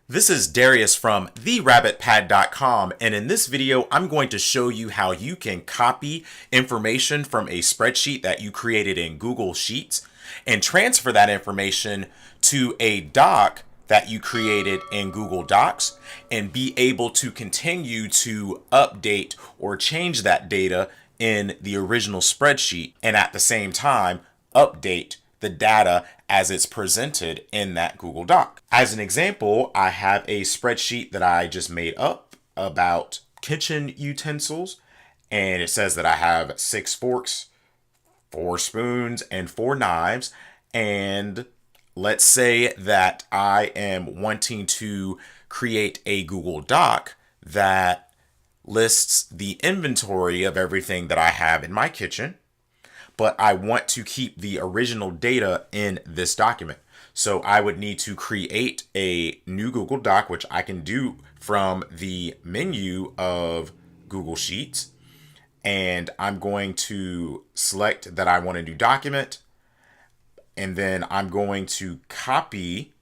This is Darius from therabbitpad.com, and in this video I'm going to show you how you can copy information from a spreadsheet that you created in Google Sheets and transfer that information to a doc that you created in Google Docs and be able to continue to update or change that data in the original spreadsheet and at the same time update the data as it's presented in that Google Doc. As an example, I have a spreadsheet that I just made up about kitchen utensils, and it says that I have 6 forks, 4 spoons, and 4 knives. And let's say that I am wanting to create a Google Doc that lists the inventory of everything that I have in my kitchen, but I want to keep the original data in this document. So I would need to create a new Google Doc, which I can do from the menu of Google Sheets. And I'm going to select that I want a new document. And then I'm going to copy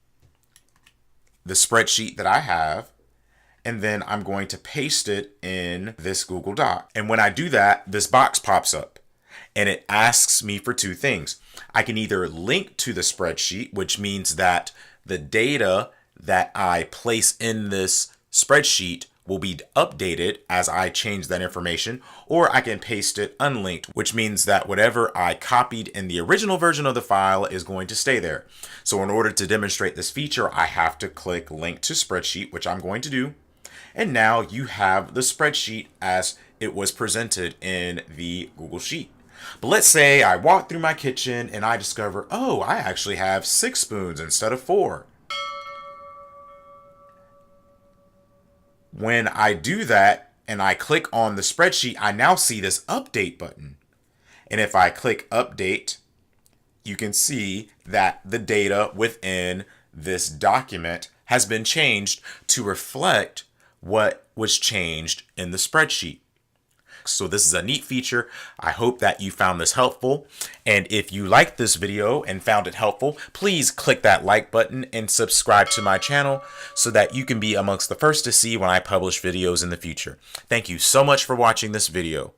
the spreadsheet that I have. And then I'm going to paste it in this Google Doc. And when I do that, this box pops up. And it asks me for 2 things. I can either link to the spreadsheet, which means that the data that I place in this spreadsheet will be updated as I change that information, or I can paste it unlinked, which means that whatever I copied in the original version of the file is going to stay there. So in order to demonstrate this feature, I have to click Link to Spreadsheet, which I'm going to do. And now you have the spreadsheet as it was presented in the Google Sheet. But let's say I walk through my kitchen and I discover, oh, I actually have 6 spoons instead of 4. When I do that and I click on the spreadsheet, I now see this update button. And if I click update, you can see that the data within this document has been changed to reflect what was changed in the spreadsheet. So this is a neat feature. I hope that you found this helpful. And if you liked this video and found it helpful, please click that like button and subscribe to my channel so that you can be amongst the first to see when I publish videos in the future. Thank you so much for watching this video.